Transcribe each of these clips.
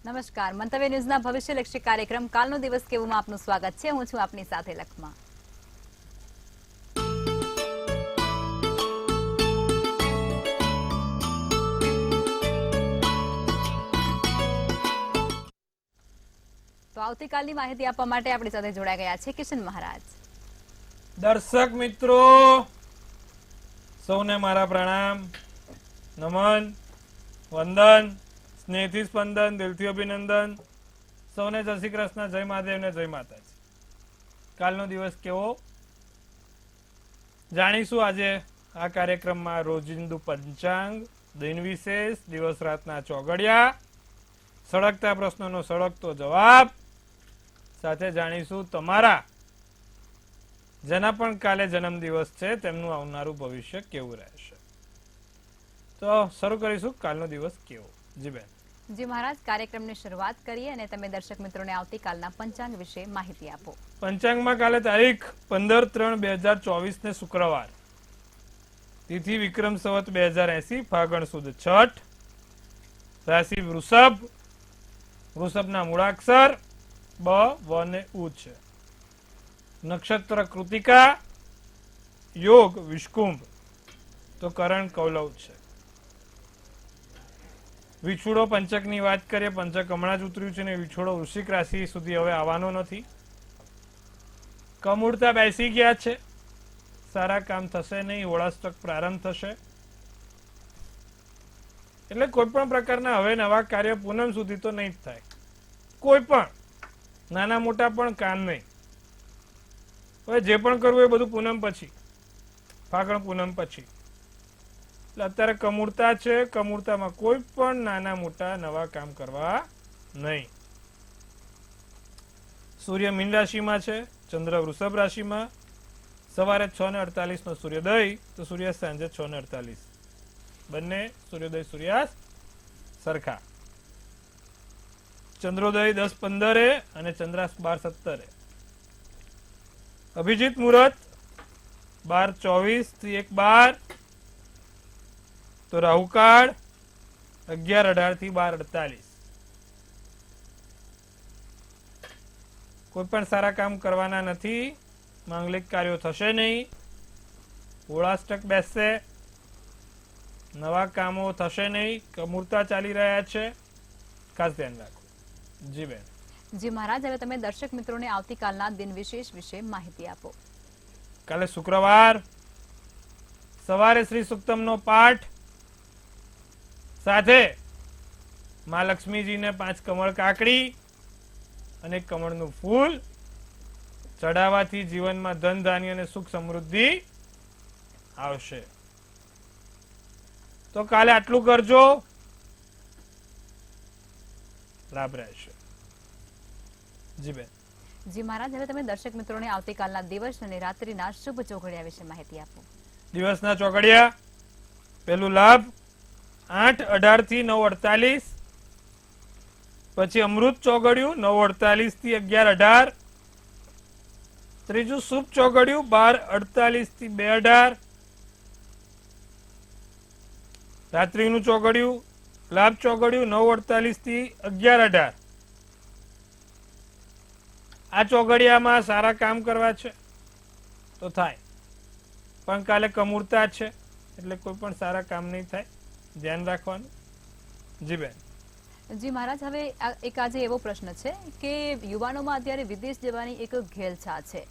નમસ્કાર, મંતવ્ય ન્યૂઝના ભવિષ્યલક્ષી કાર્યક્રમ કાલનો દિવસ કેવુંમાં આપનું સ્વાગત છે. હું છું આપની સાથે લખમા. તો આવતીકાલની માહિતી આપવા માટે આપણી સાથે જોડાઈ ગયા છે કિશન મહારાજ. દર્શક મિત્રો સૌને મારા પ્રણામ, નમન, વંદન, સ્નેહથી સ્પંદન, દિલથી અભિનંદન. સૌને જય શ્રી કૃષ્ણ, જય મહાદેવ ને જય માતાજી. કાલનો દિવસ કેવો જાણીશું આજે આ કાર્યક્રમમાં. રોજિંદુ પંચાંગ, દિન વિશેષ, દિવસ રાતના ચોગડિયા, સળગતા પ્રશ્નોનો સળગતો જવાબ, સાથે જાણીશું તમારા જેના પણ કાલે જન્મદિવસ છે તેમનું આવનારું ભવિષ્ય કેવું રહેશે. તો શરૂ કરીશું કાલનો દિવસ કેવો. જી બેન. જી મહારાજ, કાર્યક્રમની શરૂઆત કરીએ અને તમે દર્શક મિત્રોને આવતીકાલના પંચાંગ વિશે માહિતી આપો. પંચાંગમાં કાલે તારીખ 15/3/2024 ને શુક્રવાર, તિથિ વિક્રમ સંવત 2080, ફાગણ સુદ છઠ, રાશિ વૃષભ, વૃષભના મૂળાક્ષર બ, વ ને ઉ છે. નક્ષત્ર કૃતિકા, યોગ વિષ્કુંભ, તો કરણ કૌલવ છે. વિછોડો પંચકની વાત કરીએ, પંચક હમણાં જ ઉતર્યું છે ને વિછોડો વૃશ્ચિક રાશિ સુધી હવે આવવાનો નથી. કમૂળતા બેસી ગયા છે, સારા કામ થશે નહીં, હોળાષ્ટક પ્રારંભ થશે. એટલે કોઈ પણ પ્રકારના હવે નવા કાર્ય પૂનમ સુધી તો નહીં જ થાય. કોઈ પણ નાના મોટા પણ કામ નહીં. હવે જે પણ કરવું એ બધું પૂનમ પછી, ફાગણ પૂનમ પછી. એટલે અત્યારે કમૂળતા છે, કમૂળતામાં કોઈ પણ નાના મોટા નવા કામ કરવા નહીં. સૂર્ય મીન રાશિમાં છે, ચંદ્ર વૃષભ રાશિમાં. સવારે 6:48 નો સૂર્યોદય, તો સૂર્યાસ્ત સાંજે 6:48. બંને સૂર્યોદય સૂર્યાસ્ત સરખા. ચંદ્રોદય 10:15 અને ચંદ્રાસ્ત 12:17. અભિજીત મુહૂર્ત 12:24 થી 1:12. તો રાહુકાળ 11:18 થી 12:48. કોઈ પણ સારા કામ કરવાના નથી, માંગલિક કાર્યો થશે નહીં, હોળાષ્ટક બેસશે, નવા કામો થશે નહીં, કમૂરતા ચાલી રહ્યા છે, ખાસ ધ્યાન રાખો. જી બેન. જી મહારાજ, હવે તમે દર્શક મિત્રોને આવતીકાલના દિન વિશેષ વિશે માહિતી આપો. કાલે શુક્રવાર, સવારે શ્રી સુક્તમનો પાઠ સાથે માં લક્ષ્મીજીને 5 કમળ કાકડી અને કમળનું ફૂલ ચડાવવાથી જીવનમાં ધન ધાન્ય અને સુખ સમૃદ્ધિ આવશે. તો કાલે આટલું કરજો, લાભ રહેશે. જી બેન. જી મહારાજ, હવે તમે દર્શક મિત્રોને આવતીકાલના દિવસ અને રાત્રિના શુભ ચોઘડિયા વિશે માહિતી આપો. દિવસના ચોઘડિયા, પેલું લાભ 8:18 થી 9:48. પછી અમૃત ચોઘડિયું 9:48 થી 11:18. ત્રીજું શુભ ચોઘડિયું 12:48 થી 2:18. રાત્રિનું ચોઘડિયું લાભ ચોઘડિયું 9:48 થી 11:18. આ ચોઘડિયામાં સારા કામ કરવા છે તો થાય, પણ કાલે કમૂરતા છે એટલે કોઈ પણ સારા કામ નહીં થાય, ધ્યાન રાખવાનું. જી બેન. જી મહારાજ, હવે એક આજે એવો પ્રશ્ન છે કે યુવાનોમાં અત્યારે વિદેશ જવાની એક ઘેલછા છે,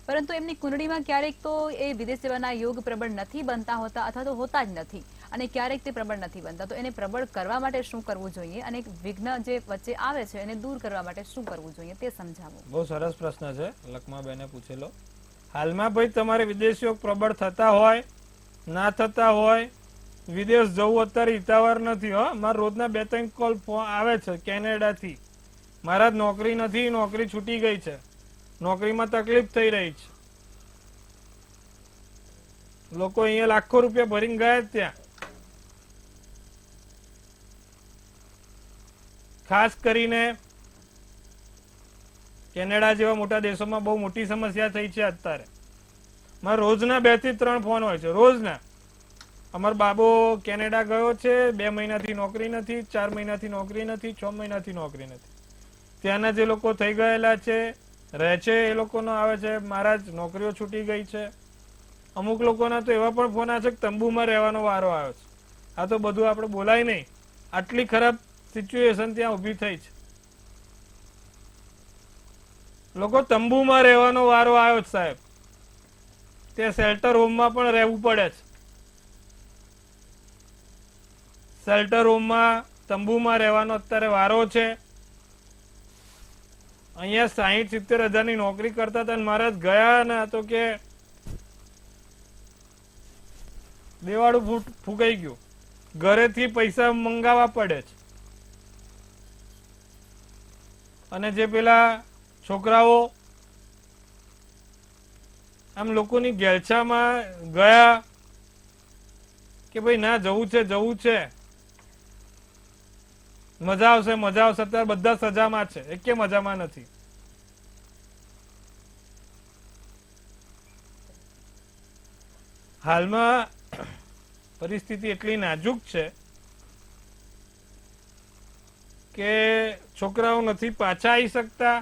પરંતુ એમની કુંડળીમાં ક્યારેક તો એ વિદેશ જવાના યોગ પ્રબળ નથી બનતા હોતા અથવા તો હોતા જ નથી, અને ક્યારેક તે પ્રબળ નથી બનતા. તો એને પ્રબળ કરવા માટે શું કરવું જોઈએ અને વિઘ્ન જે વચ્ચે આવે છે એને દૂર કરવા માટે શું કરવું જોઈએ તે સમજાવો. બહુ સરસ પ્રશ્ન છે, લખમાબેને પૂછેલો. હાલમાં ભાઈ તમારે વિદેશ યોગ પ્રબળ થતા હોય, ના થતા હોય, વિદેશ જવું અત્યારે હિતાવર નથી. મારા રોજના 2-3 કોલ આવે છે કેનેડાથી, મારા નોકરી નથી, નોકરી છૂટી ગઈ છે, નોકરીમાં તકલીફ થઈ રહી છે, લોકો અહીંયા લાખો રૂપિયા ભરીને ગયા ત્યાં. ખાસ કરીને કેનેડા જેવા મોટા દેશોમાં બહુ મોટી સમસ્યા થઈ છે અત્યારે. મારા રોજના 2 થી 3 ફોન હોય છે, રોજના. અમારો બાબો કેનેડા ગયો છે, 2 મહિનાથી નોકરી નથી, 4 મહિનાથી નોકરી નથી, 6 મહિનાથી નોકરી નથી. ત્યાંના જે લોકો થઈ ગયેલા છે રહે છે એ લોકોનો આવે છે મહારાજ નોકરીઓ છૂટી ગઈ છે. અમુક લોકોના તો એવા પણ ફોન આવે છે કે તંબુમાં રહેવાનો વારો આવ્યો છે. આ તો બધું આપણે બોલાય નહીં, આટલી ખરાબ સિચ્યુએશન ત્યાં ઊભી થઈ છે. લોકો તંબુમાં રહેવાનો વારો આવ્યો છે સાહેબ. તે શેલ્ટર હોમમાં પણ રહેવું પડે છે. શેલ્ટર હોમમાં તંબુમાં રહેવાનો અત્યારે વારો છે. અહીંયા 60-70 હજારની નોકરી કરતા હતા મહારાજ ગયા ને તો કે દેવાળું ફૂંકાઈ ગયું, ઘરેથી પૈસા મંગાવવા પડે છે. અને જે પેલા છોકરાઓ આમ લોકોની ગેલછામાં ગયા કે ભાઈ ના જવું છે જવું છે, મજા આવશે મજા આવશે, અત્યારે બધા સજામાં છે, એકે મજામાં નથી. હાલમાં પરિસ્થિતિ એટલી નાજુક છે કે છોકરાઓ નથી પાછા આવી શકતા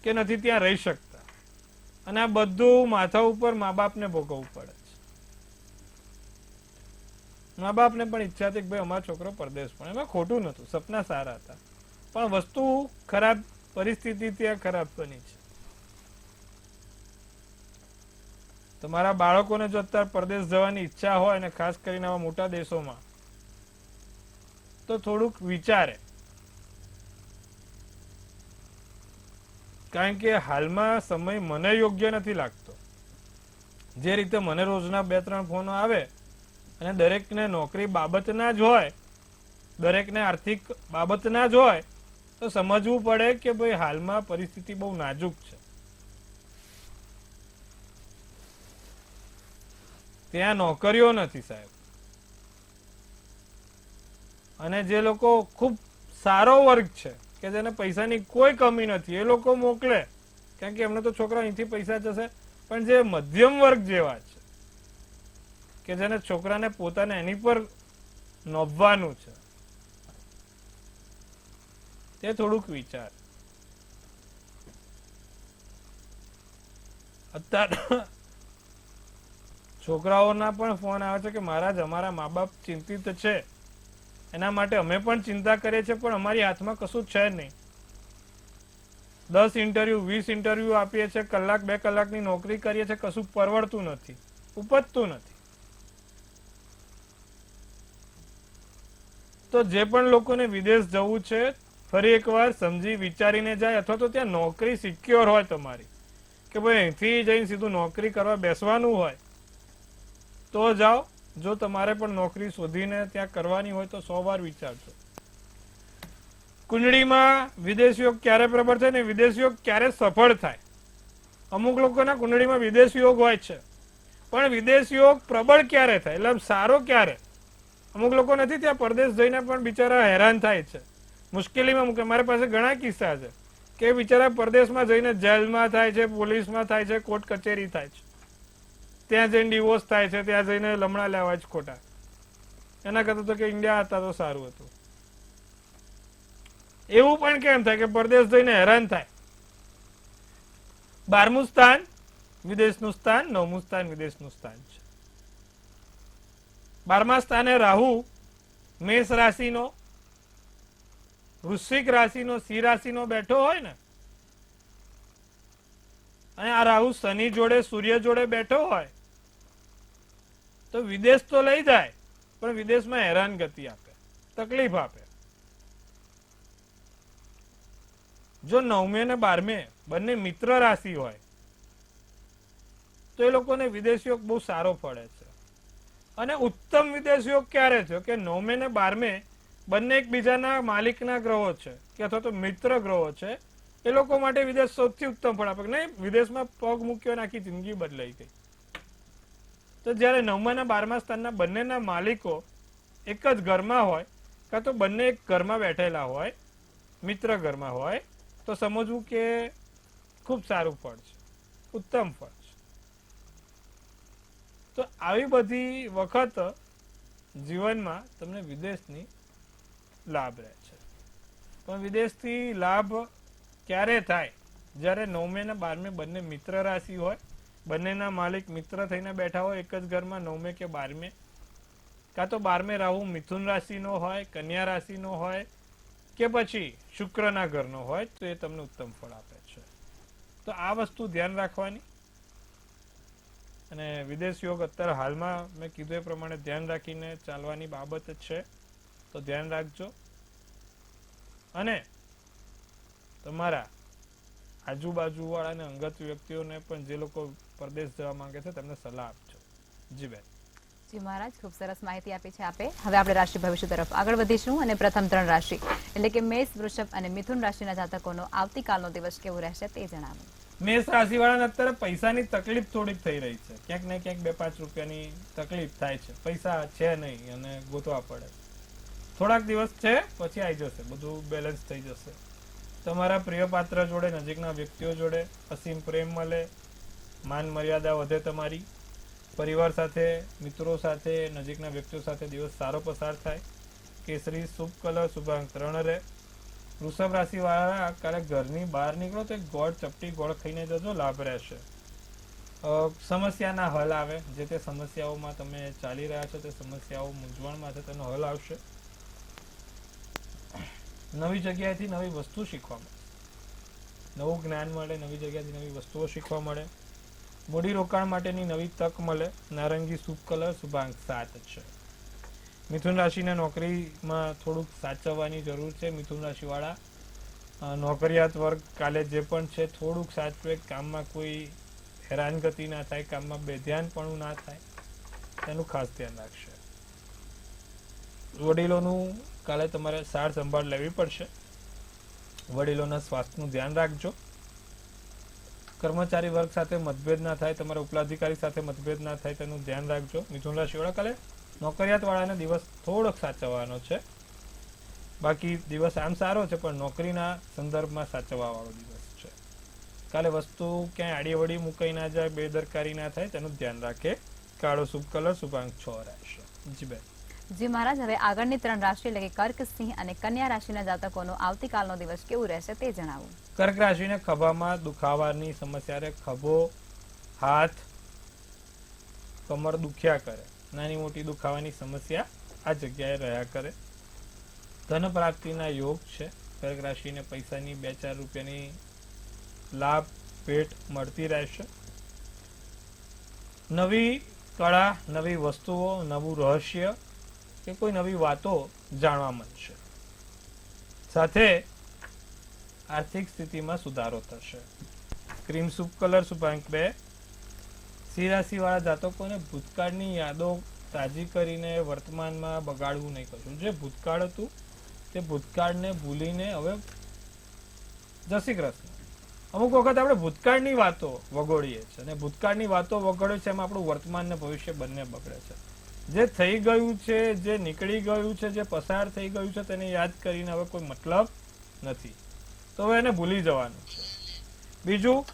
કે નથી ત્યાં રહી શકતા, અને આ બધું માથા ઉપર મા બાપને ભોગવવું પડે છે. મા બાપને પણ ઈચ્છા હતી કે ભાઈ અમારો છોકરો પરદેશ પણ, એમાં ખોટું નતું, સપના સારા હતા, પણ વસ્તુ ખરાબ, પરિસ્થિતિ ત્યાં ખરાબ બની છે. તમારા બાળકોને જો અત્યારે પરદેશ જવાની ઈચ્છા હોય અને ખાસ કરીને આવા મોટા દેશોમાં, તો થોડુંક વિચારે. કારણ કે હાલમાં સમય મને યોગ્ય નથી લાગતો. જે રીતે મને રોજના 2-3 ફોનો આવે અને દરેકને નોકરી બાબતના જ હોય, દરેકને આર્થિક બાબતના જ હોય, તો સમજવું પડે કે ભાઈ હાલમાં પરિસ્થિતિ બહુ નાજુક છે. ત્યાં નોકરીઓ નથી સાહેબ. અને જે લોકો ખૂબ સારો વર્ગ છે કે જેને પૈસાની કોઈ કમી નથી, એ લોકો મોકલે, કારણ કે એમને તો છોકરા અહીંથી પૈસા જશે. પણ જે મધ્યમ વર્ગ જેવા છે કે જેને છોકરાને પોતાને એની પર નોંધવાનું છે, તે થોડુંક વિચાર. અત્યારે છોકરાઓના પણ ફોન આવે છે કે મહારાજ અમારા મા બાપ ચિંતિત છે, એના માટે અમે પણ ચિંતા કરીએ છીએ, પણ અમારી હાથમાં કશું છે નહીં. 10 ઇન્ટરવ્યુ 20 ઇન્ટરવ્યુ આપીએ છીએ, 1-2 કલાકની નોકરી કરીએ છીએ, કશું પરવડતું નથી, ઉપજતું નથી. તો જે પણ લોકોને વિદેશ જવું છે, ફરી એકવાર સમજી વિચારીને જાય, અથવા તો ત્યાં નોકરી સિક્યોર હોય તમારી, કે ભાઈ અહીંથી જઈને સીધું નોકરી કરવા બેસવાનું હોય તો જાઓ. જો તમારે પણ નોકરી શોધીને ત્યાં કરવાની હોય તો 100 વાર વિચારજો. કુંડળીમાં વિદેશ યોગ ક્યારે પ્રબળ થાય ને વિદેશ યોગ ક્યારે સફળ થાય. અમુક લોકોના કુંડળીમાં વિદેશ યોગ હોય છે, પણ વિદેશ યોગ પ્રબળ ક્યારે થાય, એટલે સારો ક્યારે. અમુક લોકો નથી ત્યાં પરદેશ જઈને પણ બિચારા હેરાન થાય છે, મુશ્કેલીમાં મૂકે. મારી પાસે ઘણા કિસ્સા છે કે બિચારા પરદેશમાં જઈને જેલમાં થાય છે, પોલીસમાં થાય છે, કોર્ટ કચેરી થાય છે, ત્યાં જઈને ડિવોર્સ થાય છે, ત્યાં જઈને લમણા લેવા જ ખોટા. એના કરતા તો કે ઇન્ડિયા હતા તો સારું હતું. એવું પણ કેમ થાય કે પરદેશ જઈને હેરાન થાય. 12મું સ્થાન વિદેશનું સ્થાન, 9મું સ્થાન વિદેશનું સ્થાન છે. 12મા સ્થાને રાહુ મેષ રાશિનો, વૃશ્ચિક રાશિનો, સિંહ રાશિનો બેઠો હોય ને, અને આ રાહુ શનિ જોડે, સૂર્ય જોડે બેઠો હોય તો વિદેશ તો લઈ જાય, પણ વિદેશમાં હેરાન ગતિ આપે, તકલીફ આપે. જો 9મે અને 12મે બંને મિત્ર રાશિ હોય તો એ લોકોને વિદેશ યોગ બહુ સારો પડે છે. અને ઉત્તમ વિદેશ યોગ ક્યારે છે કે 9મે અને 12મે બંને એકબીજાના માલિકના ગ્રહો છે કે અથવા તો મિત્ર ગ્રહો છે. એ લોકો માટે વિદેશ સૌથી ઉત્તમ ફળ આપે. નહીં, વિદેશમાં પગ મૂક્યો ને આખી જિંદગી બદલાઈ ગઈ. તો જયારે 9મા અને 12મા સ્થાનના બંનેના માલિકો એક જ ઘરમાં હોય, કાં તો બંને એક ઘરમાં બેઠેલા હોય, મિત્ર ઘરમાં હોય, તો સમજવું કે ખૂબ સારું ફળ છે, ઉત્તમ ફળ છે. તો આવી બધી વખત જીવનમાં તમને વિદેશની લાભ રહે છે. પણ વિદેશથી લાભ ક્યારે થાય? જ્યારે 9મે અને 12મે બંને મિત્ર રાશિ હોય, બંનેના માલિક મિત્ર થઈને બેઠા હોય એક જ ઘરમાં 9મે કે 12મે, કાં તો 12મે રાહુ મિથુન રાશિનો હોય, કન્યા રાશિનો હોય કે પછી શુક્રના ઘરનો હોય તો એ તમને ઉત્તમ ફળ આપે છે. તો આ વસ્તુ ધ્યાન રાખવાની. અને વિદેશ યોગ અત્યારે હાલમાં મેં કીધું એ પ્રમાણે ધ્યાન રાખીને ચાલવાની બાબત જ છે, તો ધ્યાન રાખજો. અને તમારા આજુબાજુવાળા અને અંગત વ્યક્તિઓને પણ જે લોકો પરદેશ જવા માંગે છે તેમને સલાહ આપજો. જી બેન. જી મહારાજ, ખૂબ સરસ માહિતી આપી છે આપે. હવે આપણે રાશિ ભવિષ્ય તરફ આગળ વધીશું અને પ્રથમ 3 રાશિ એટલે કે મેષ, વૃષભ અને મિથુન રાશિના જાતકોનો આવતીકાલનો દિવસ કેવો રહેશે તે જણાવો. મેષ રાશિ વાળાને અત્યારે પૈસાની તકલીફ થોડીક થઈ રહી છે. ક્યાંક ને ક્યાંક 2-5 રૂપિયાની તકલીફ થાય છે. પૈસા છે નહીં અને ગોતવા પડે. થોડાક દિવસ છે, પછી આવી જશે, બધું બેલેન્સ થઈ જશે. તમારા પ્રિય પાત્ર જોડે, નજીકના વ્યક્તિઓ જોડે અસીમ પ્રેમ મળે, માન મર્યાદા વધે તમારી. પરિવાર સાથે, મિત્રો સાથે, નજીકના વ્યક્તિઓ સાથે દિવસ સારો પસાર થાય. કેસરી શુભ કલર, શુભાંક 3 રહે. વૃષભ રાશિ વાળા કાલે ઘરની બહાર નીકળો તો એક ગોળ, ચપટી ગોળ ખાઈને જજો, લાભ રહેશે. સમસ્યાના હલ આવે. જે તે સમસ્યાઓમાં તમે ચાલી રહ્યા છો તે સમસ્યાઓ મૂંઝવણમાં છે તેનો હલ આવશે. નવી જગ્યાએથી નવી વસ્તુ શીખવા મળે, નવું જ્ઞાન મળે, નવી જગ્યાથી નવી વસ્તુઓ શીખવા મળે. મૂડી રોકાણ માટેની નવી તક મળે. નારંગી શુભ કલર, શુભાંક 7 છે. મિથુન રાશિને નોકરીમાં થોડુંક સાચવવાની જરૂર છે. મિથુન રાશિવાળા નોકરિયાત વર્ગ કાલે જે પણ છે થોડુંક સાચવે, કામમાં કોઈ હેરાનગતિ ના થાય, કામમાં બેધ્યાનપણું ના થાય, તેનું ખાસ ધ્યાન રાખશે. વડીલોનું કાલે તમારે સાર સંભાળ લેવી પડશે. વડીલોના સ્વાસ્થ્યનું ધ્યાન રાખજો. કર્મચારી વર્ગ સાથે મતભેદ ના થાય, તમારા ઉપલાધિકારી સાથે મતભેદ ના થાય તેનું ધ્યાન રાખજો. મિથુન રાશિવાળા કાલે નોકરિયાત વાળાને દિવસ થોડોક સાચવવાનો છે. બાકી દિવસ આમ સારો છે પણ નોકરીના સંદર્ભમાં સાચવવા વાળો દિવસ છે. કાલે વસ્તુ ક્યાંય આડીવડી મુકાઈ ના જાય, બેદરકારી ના થાય તેનું ધ્યાન રાખે. કાળો શુભ કલર, શુભાંક 6 રહેશે. જી બેન. જી મહારાજ, હવે આગળની 3 રાશિ એટલે કે કર્ક, સિંહ અને કન્યા રાશિના જાતકોનો આવતીકાલનો દિવસ કેવું રહેશે તે જણાવો. કર્ક રાશિને ખભામાં દુખાવાની સમસ્યા રહે. ખભો, હાથ, કમર દુખ્યા કરે. નાની મોટી દુખાવાની સમસ્યા આ જગ્યાએ રહ્યા કરે. ધન પ્રાપ્તિના યોગ છે. કર્ક રાશિને પૈસાની 2-4 રૂપિયાની લાભ ભેટ મળતી રહેશે. નવી કળા, નવી વસ્તુઓ, નવું રહસ્ય કે કોઈ નવી વાતો જાણવા મળશે. સાથે આર્થિક સ્થિતિમાં સુધારો થશે. ક્રીમ શુભ કલર, શુભાંક 2. સિંહ રાશિ વાળા જાતકોને ભૂતકાળની યાદો તાજી કરીને વર્તમાનમાં બગાડવું નહીં કરવું. જે ભૂતકાળ હતું તે ભૂતકાળને ભૂલીને હવે જય શ્રી કૃષ્ણ. અમુક વખત આપણે ભૂતકાળની વાતો વગોડીએ છીએ અને ભૂતકાળની વાતો વગોડે છે એમાં આપણું વર્તમાન ને ભવિષ્ય બંને બગડે છે. જે થઈ ગયું છે, જે નીકળી ગયું છે, જે પસાર થઈ ગયું છે તેને યાદ કરીને હવે કોઈ મતલબ નથી, તો હવે એને ભૂલી જવાનું છે. બીજું,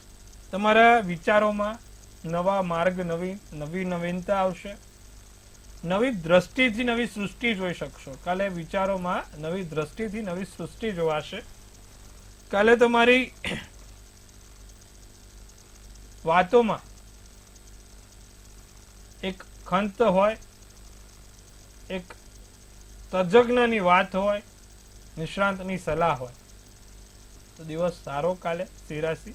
તમારા વિચારોમાં નવા માર્ગ, નવી નવીનતા આવશે. નવી દ્રષ્ટિથી નવી સૃષ્ટિ જોઈ શકશો. કાલે વિચારોમાં નવી દ્રષ્ટિથી નવી સૃષ્ટિ જોવાશે. કાલે તમારી વાતોમાં એક ખંત હોય, એક તજજ્ઞની વાત હોય, નિષ્ણાંતની સલાહ હોય, તો દિવસ સારો કાલે. સિંહ રાશિ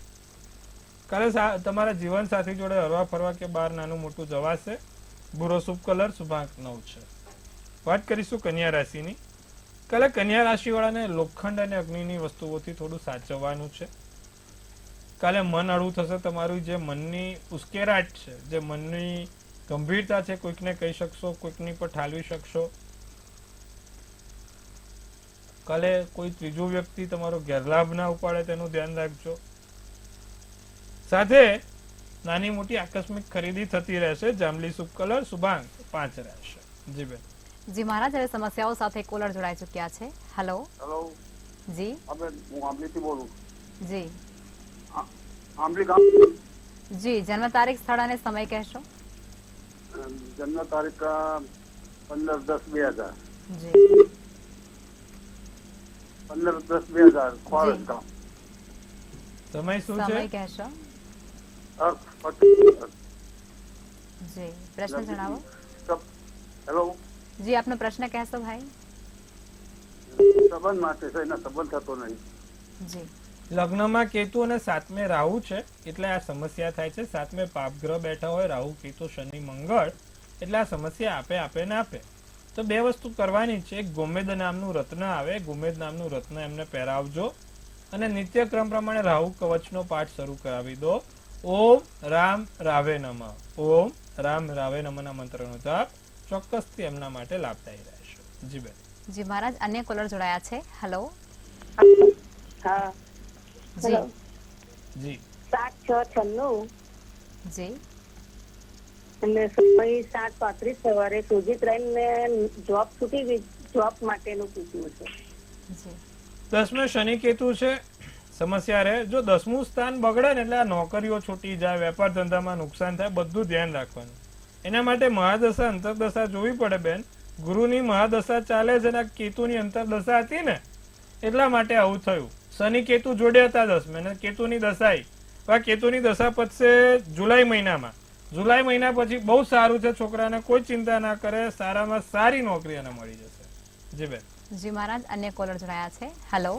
કાલે તમારા જીવન સાથી જોડે હરવા ફરવા કે બહાર નાનું મોટું જવાશે. ભૂરો શુભ કલર, શુભાંક 9 છે. વાત કરીશું કન્યા રાશિની. કાલે કન્યા રાશિ વાળાને લોખંડ અને અગ્નિની વસ્તુઓથી થોડું સાચવવાનું છે. કાલે મન અળવું થશે. તમારું જે મનની ઉશ્કેરાટ છે, જે મનની ગંભીરતા છે, કોઈકને કહી શકશો, કોઈકની પર ઠાલવી શકશો. કાલે કોઈ ત્રીજો વ્યક્તિ તમારો ગેરલાભ ના ઉપાડે તેનું ધ્યાન રાખજો. સાથે નાની મોટી આકસ્મિક ખરીદી થતી રહેશે. જાંબલી શુભ કલર, શુભાંક 5 રહેશે. જી બેન. જી મહારાજ, હવે સમસ્યાઓ સાથે કોલર જોડાઈ ચુક્યા છે. હેલો. હેલો જી. હું આંબલીથી બોલું. જી. આંબલી ગામ. જી, જન્મ તારીખ, સ્થળ અને સમય કહેશો. જન્મ તારીખ 15/10/2000. જી 15/10/2000 ફોરેસ્ટ ગામ. સમય શું છે? સમય કહેશો. અર્થ પતિ. જી પ્રશ્ન જણાવો. હેલો. જી આપનો પ્રશ્ન કહેશો ભાઈ. સંબંધ માટે છે, એના સંબંધ થતો નહીં. જી લગ્નમાં કેતુ અને સાતમે રાહુ છે એટલે આ સમસ્યા થાય છે. સાતમે પાપગ્રહ બેઠા હોય રાહુ કેતુ શનિ મંગળ એટલે આ સમસ્યા આપે ને આપે. તો બે વસ્તુ કરવાની છે. એક ગોમેદ નામનું રત્ન આવે, ગોમેદ નામનું રત્ન એમને પહેરાવજો અને નિત્યક્રમ પ્રમાણે રાહુ કવચનો પાઠ શરૂ કરાવી દો. ઓમ રામ રાવે નમઃ, ઓમ રામ રાવે નમઃના મંત્રનો જાપ ચોક્કસથી એમના માટે લાભદાયી રહેશે. જી બેન. જી મહારાજ અન્ય કોલર જોડાયા છે. હેલો. હા જી જી 7/6/96 જી અને સમય 7:35 સવારે સુજીત ને જોબ છૂટી ગઈ, જોબ માટેનું પૂછ્યું છે. જી દસમે શનિ કેતુ છે. સમસ્યા રહે. જો 10મું સ્થાન બગડે ને એટલે આ નોકરીઓ છૂટી જાય, વેપાર ધંધામાં નુકસાન થાય, બધું ધ્યાન રાખવાનું. એના માટે મહાદશા અંતરદશા જોવી પડે બેન. ગુરુની મહાદશા ચાલે છે અને કેતુની અંતરદશા હતી ને એટલા માટે આવું થયું. શનિ કેતુ જોડે હતા 10મે અને કેતુની દશાઈ. આ કેતુની દશા પતશે જુલાઈ મહિનામાં. જુલાઈ મહિના પછી બહુ સારું છે. છોકરાને કોઈ ચિંતા ના કરે, સારામાં સારી નોકરી એને મળી જશે. જી બેન. જી મહારાજ અન્ય કોલર જોડાયા છે. હેલો.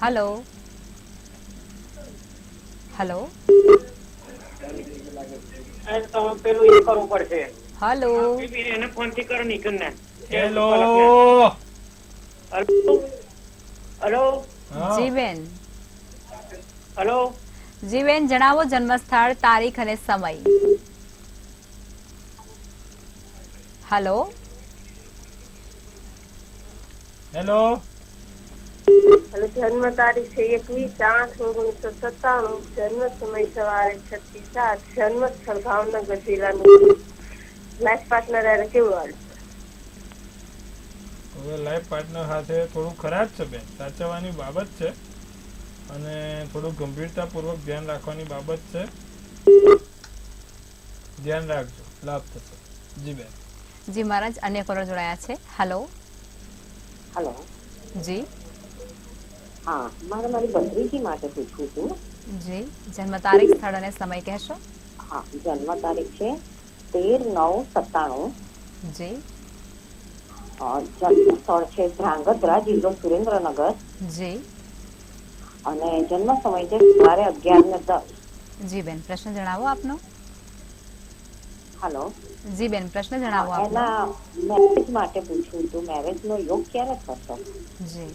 હેલો. હેલો. પેલું એ કરવું પડશે. હેલો. એને ફોનથી કરો નીકળને. હેલો. હલો જી બેન. હલો જી બેન જણાવો જન્મસ્થળ, તારીખ અને સમય. હેલો. હેલો. અને જન્મ તારીખ છે 21/8/1997, જન્મ સમય સવારે 6:07, જન્મ સ્થળ ભાવનગર જિલ્લાનું. લાઈફ પાર્ટનર હારે કેવું હાલ? હવે લાઈફ પાર્ટનર સાથે થોડું ખરાબ છે બેન. સાચવવાની બાબત છે અને થોડું ગંભીરતાપૂર્વક ધ્યાન રાખવાની બાબત છે. ધ્યાન રાખજો, લાભ થશે. જી બેન. જી મહારાજ અન્ય કોલર જોડાયા છે. હેલો. હેલો. જી હા, મારે મારી ભત્રીજી માટે પૂછવું હતું. જી જન્મ તારીખ, સ્થળ અને સમય કહેશો. હા, જન્મ તારીખ છે 13/9/97. જી જન્મ સ્થળ છે ધ્રાંગધ્રા, જિલ્લો સુરેન્દ્રનગર. જી અને જન્મ સમય છે સવારે 11:10. જી બેન પ્રશ્ન જણાવો આપનો. હેલો. જી બેન પ્રશ્ન જણાવો આપનો. એના મેરેજ માટે પૂછવું હતું. મેરેજ નો યોગ ક્યારે થશે? જી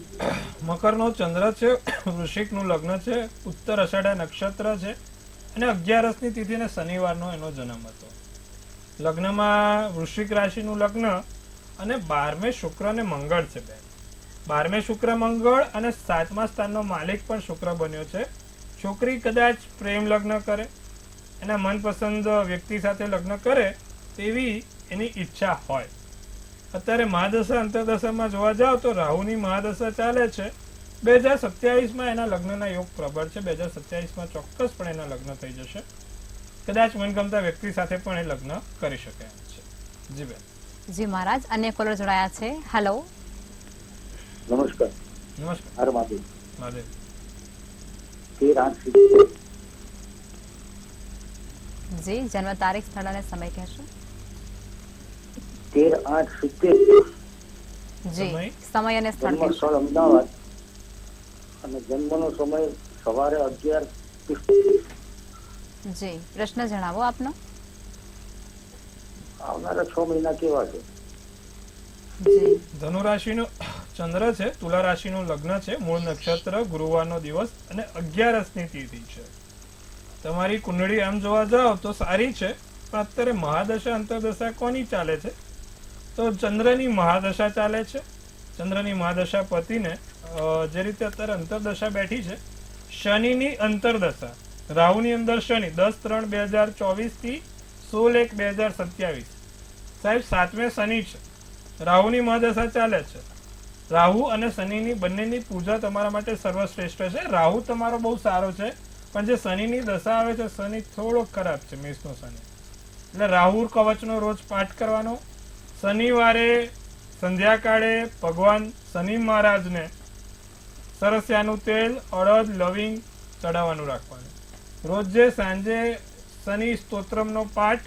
મકરનો ચંદ્ર છે, વૃશ્ચિકનું લગ્ન છે, ઉત્તર અષાઢા નક્ષત્ર છે અને 11ની તિથિને શનિવારનો એનો જન્મ હતો. લગ્નમાં વૃશ્ચિક રાશિનું લગ્ન અને 12મે શુક્ર અને મંગળ છે બેન. 12મે શુક્ર મંગળ અને 7મા સ્થાનનો માલિક પણ શુક્ર બન્યો છે. છોકરી કદાચ પ્રેમ લગ્ન કરે, એના મનપસંદ વ્યક્તિ સાથે લગ્ન કરે તેવી એની ઈચ્છા હોય. અત્યારે મહાદશા અંતરદશામાં જોવા જાવ તો રાહુની મહાદશા ચાલે છે. 2027માં એના લગ્નના યોગ પ્રબળ છે. 2027માં ચોક્કસપણે એના લગ્ન થઈ જશે. કદાચ મનગમતા વ્યક્તિ સાથે પણ એ લગ્ન કરી શકે એમ છે. જી બેન. જી મહારાજ અન્ય કોલર જોડાયા છે. હેલો. નમસ્કાર. નમસ્કાર. હર મહાદેવ. મહાદેવ. 13/8/70. જી જન્મ તારીખ, સ્થળ અને સમય કહેશો. 13/8/70. જી સમય? સમય અને સ્થળ જન્મ કહેશો. સ્થળ અમદાવાદ અને જન્મનો સમય સવારે 11:30. જી પ્રશ્ન જણાવો આપનો. આવનારા 6 મહિના કેવા છે? જી ધનુ રાશિનો ચંદ્ર છે, તુલા રાશિનું લગ્ન છે, મૂળ નક્ષત્ર, ગુરુવારનો દિવસ અને 11ની તિથિ છે. તમારી કુંડળી આમ જોવા જાવ તો સારી છે, પણ અત્યારે મહાદશા અંતરદશા કોની ચાલે છે? તો ચંદ્રની મહાદશા ચાલે છે. ચંદ્રની મહાદશા પતિને જે રીતે અત્યારે અંતરદશા બેઠી છે, શનિની અંતરદશા, રાહુની અંદર શનિ 10/3/2024 થી 16/1/2027. સાહેબ 7મે શનિ છે, રાહુની મહાદશા ચાલે છે. રાહુ અને શનિની બંનેની પૂજા તમારા માટે સર્વશ્રેષ્ઠ છે. રાહુ તમારો બહુ સારો છે, પણ જે શનિની દશા આવે છે, શનિ થોડો ખરાબ છે, મેષનો શનિ. એટલે રાહુલ કવચનો રોજ પાઠ કરવાનો. શનિવારે સંધ્યાકાળે ભગવાન શનિ મહારાજને સરસિયાનું તેલ, અડદ, લવિંગ ચડાવવાનું રાખવાનું. રોજે સાંજે શનિ સ્તોત્રમનો પાઠ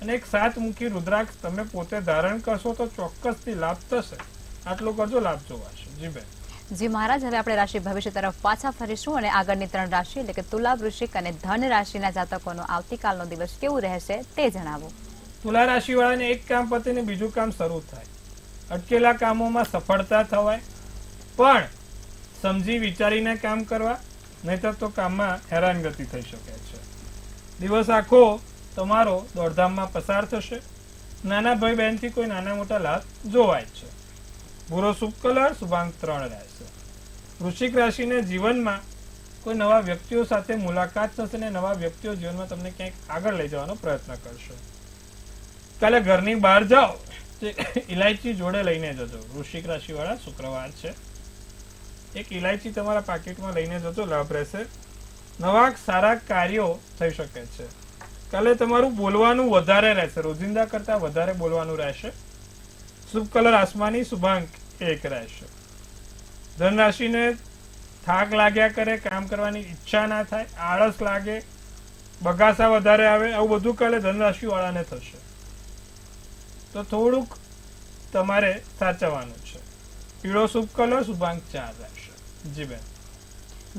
અને એક 7 મુખી રુદ્રાક્ષ તમે પોતે ધારણ કરશો તો ચોક્કસથી લાભ થશે. આટલું કરજો, લાભ જોવાશે. જી બેન. જી મહારાજ, હવે આપણે રાશિ ભવિષ્ય તરફ પાછા ફરીશું અને આગળની 3 રાશિ એટલે કે તુલા, વૃશ્ચિક અને ધન રાશિના જાતકોનો આવતીકાલનો દિવસ કેવું રહેશે તે જણાવો. તુલા રાશિ વાળાને એક કામ પતીને બીજું કામ શરૂ થાય. અટકેલા કામોમાં સફળતા થવાય, પણ સમજી વિચારીને કામ કરવા, નહીતર તો કામમાં હેરાનગતિ થઈ શકે છે. દિવસ આખો તમારો દોડધામમાં પસાર થશે. નાના ભાઈ બહેનથી કોઈ નાના મોટા લાભ જોવાય છે. ભૂરો શુભ કલર, શુભાંક 3 રહેશે. વૃશ્ચિક રાશિને જીવનમાં કોઈ નવા વ્યક્તિઓ સાથે મુલાકાત થશે અને નવા વ્યક્તિઓ જીવનમાં તમને ક્યાંક આગળ લઈ જવાનો પ્રયત્ન કરશે. કાલે ઘરની બહાર જાઓ તે ઇલાયચી જોડે લઈને જજો. વૃશ્ચિક રાશિ વાળા, શુક્રવાર છે, એક ઇલાયચી તમારા પાકીટમાં લઈને જજો, લાભ રહેશે. નવા સારા કાર્યો થઈ શકે છે. કાલે તમારું બોલવાનું વધારે રહેશે, રોજિંદા કરતા વધારે બોલવાનું રહેશે. શુભ કલર આસમાની, શુભાંક 1 રહેશે. ધન રાશિને થાક લાગ્યા કરે, કામ કરવાની ઈચ્છા ના થાય, આળસ લાગે, બગાસા વધારે આવે, આવું બધું કાલે ધન રાશિ વાળાને થશે. તો થોડુંક તમારે સાચવવાનું છે. પીળો શુભ કલર, શુભાંક 4 રહેશે. જી બેન.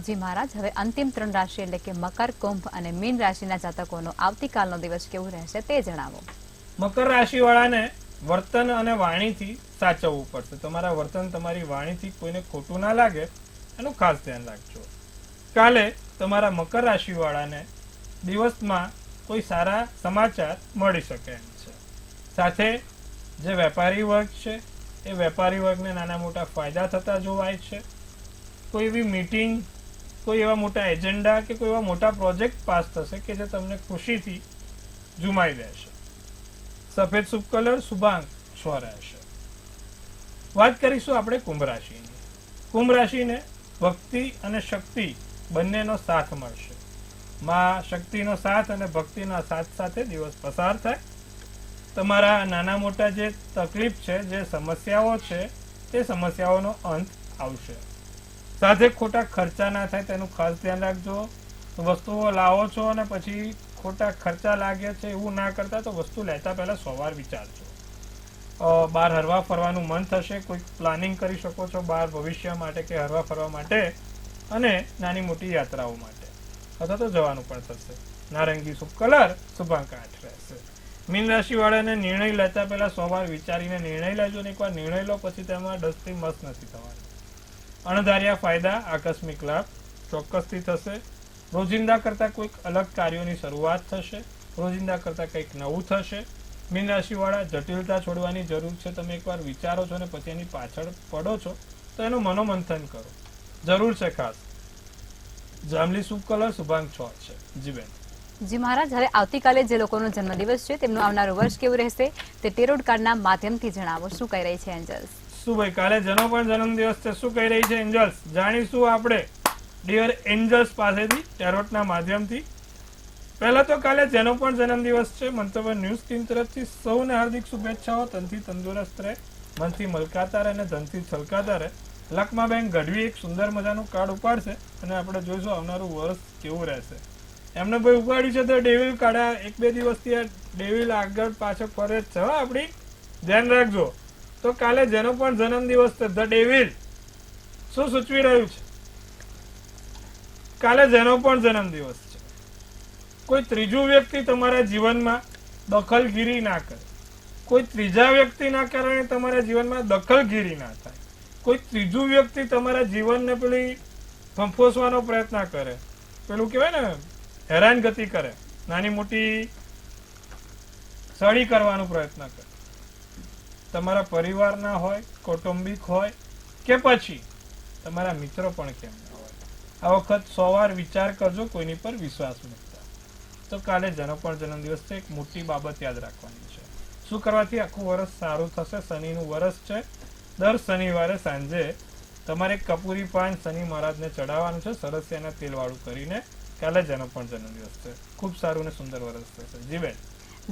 જી મહારાજ, હવે અંતિમ 3 રાશિ એટલે કે મકર, કુંભ અને મીન રાશિના જાતકોનો આવતીકાલનો દિવસ કેવું રહેશે તે જણાવો. મકર રાશિ વાળાને વર્તન અને વાણીથી સાચવવું પડશે. તમારા વર્તન, તમારી વાણીથી કોઈને ખોટું ના લાગે એનું ખાસ ધ્યાન રાખજો. કાલે તમારા મકર રાશિ વાળાને દિવસમાં કોઈ સારા સમાચાર મળી શકે એમ છે. સાથે જે વેપારી વર્ગ છે એ વેપારી વર્ગને નાના મોટા ફાયદા થતા જોવાય છે. કોઈ એવી મીટિંગ, કોઈ એવા મોટા એજન્ડા કે કોઈ એવા મોટા પ્રોજેક્ટ પાસ થશે કે જે તમને ખુશીથી જુમાઈ દેશે. સફેદ શુભ કલર, શુભાંક 6 રહેશે. વાત કરીશું આપણે કુંભ રાશિની. કુંભ રાશિને ભક્તિ અને શક્તિ બંનેનો સાથ મળશે. માં શક્તિનો સાથ અને ભક્તિના સાથ સાથે દિવસ પસાર થાય. તમારા નાના મોટા જે તકલીફ છે, જે સમસ્યાઓ છે, તે સમસ્યાઓનો અંત આવશે. સાથે ખોટા ખર્ચા ના થાય તેનું ખાસ ધ્યાન રાખજો. વસ્તુઓ લાવો છો અને પછી ખોટા ખર્ચા લાગે છે એવું ના કરતા, તો વસ્તુ લેતા પહેલા 100 વાર વિચારજો. બહાર હરવા ફરવાનું મન થશે, કોઈ પ્લાનિંગ કરી શકો છો બહાર ભવિષ્ય માટે કે હરવા ફરવા માટે અને નાની મોટી યાત્રાઓ માટે, અથવા તો જવાનું પણ થશે. નારંગી શુભ કલર, શુભાંક 8 રહેશે. મીન રાશિ વાળાને નિર્ણય લેતા પહેલા 100 વાર વિચારીને નિર્ણય લેજો. ને એકવાર નિર્ણય લો પછી તેમાં ડસ્તી મસ્ત નથી થવાનું. અણધાર્યા ફાયદા, આકસ્મિક લાભ ચોક્કસથી થશે. રોજિંદા કરતા કોઈક અલગ કાર્યોની શરૂઆત થશે. રોજિંદા કરતા કંઈક નવું થશે. મીન રાશિ વાળા, જટિલતા છોડવાની જરૂર છે. તમે એકવાર વિચારો છો ને પછી એની પાછળ પડો છો તો એનું મનોમંથન કરો, જરૂર છે ખાસ. જાંબલી શુભ કલર, શુભાંક 6 છે. જી બેન. જી મહારાજ, હવે આવતીકાલે જે લોકોનો જન્મદિવસ છે તેમનું આવનારું વર્ષ કેવું રહેશે તે ટેરોટ કાર્ડના માધ્યમથી જણાવો. શું કહી રહી છે એન્જલ્સ? શું ભાઈ, કાલે જેનો પણ જન્મદિવસ છે, શું કહી રહી છે એન્જલ્સ? જાણીશું આપણે ડિયર એન્જલ્સ પાસેથી ટેરોટના માધ્યમથી. પહેલા તો કાલે જેનો પણ જન્મદિવસ છે, મંતવ્ય ન્યૂઝ ટીમ તરફથી સૌને હાર્દિક શુભેચ્છાઓ. તનથી તંદુરસ્ત રહે, મનથી મલકાતા રહે અને ધનથી છલકાતા રહે. લક્ષ્માબેન ગઢવી એક સુંદર મજાનું કાર્ડ ઉપાડશે અને આપણે જોઈશું આવનારું વર્ષ કેવું રહેશે. એમને ભાઈ ઉપાડ્યું છે તો ડેવિલ કાઢા 1-2 દિવસથી આ ડેવિલ આગળ પાછળ ફરે જ છે. આપણી ધ્યાન રાખજો. તો કાલે જેનો પણ જન્મદિવસ છે, ધ ડેવિલ શું સૂચવી રહ્યું છે? કાલે જેનો પણ જન્મદિવસ છે, કોઈ ત્રીજું વ્યક્તિ તમારા જીવનમાં દખલગીરી ના કરે. કોઈ ત્રીજા વ્યક્તિના કારણે તમારા જીવનમાં દખલગીરી ના થાય. કોઈ ત્રીજું વ્યક્તિ તમારા જીવનને પેલી ફંફોસવાનો પ્રયત્ન કરે, પેલું કહેવાય ને હેરાનગતિ કરે, નાની મોટી સળી કરવાનો પ્રયત્ન કરે. તમારા પરિવારના હોય, કૌટુંબિક હોય કે પછી તમારા મિત્રો પણ કેમ ના હોય. આ વખત 100 વાર વિચાર કરજો, કોઈની પર વિશ્વાસ મૂકતા. તો કાલે જેનો પણ જન્મદિવસ છે, એક મોટી બાબત યાદ રાખવાની છે. શું કરવાથી આખું વર્ષ સારું થશે? શનિનું વર્ષ છે. દર શનિવારે સાંજે તમારે કપૂરી પાન શનિ મહારાજને ચડાવવાનું છે, સરસિયાના તેલવાળું કરીને. કાલે જ એનો પણ જન્મદિવસ છે. ખૂબ સારું અને સુંદર વર્ષ થશે. જી બેન.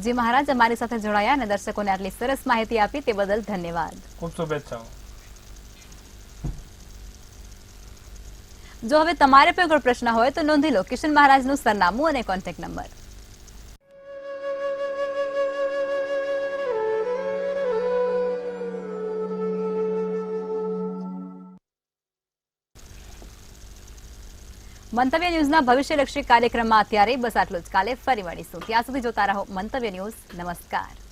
જી મહારાજ, અમારી સાથે જોડાયા અને દર્શકોને આટલી સરસ માહિતી આપી તે બદલ ધન્યવાદ. ખૂબ શુભેચ્છાઓ. જો હવે તમારે પણ કોઈ પ્રશ્ન હોય તો નોંધી લો કિશન મહારાજનું સરનામું અને કોન્ટેક્ટ નંબર. મંતવ્ય ન્યૂઝના ભવિષ્યલક્ષી કાર્યક્રમમાં અત્યારે બસ આટલું જ. કાલે ફરી મળીશું. ત્યાં સુધી જોતા રહો મંતવ્ય ન્યૂઝ. નમસ્કાર.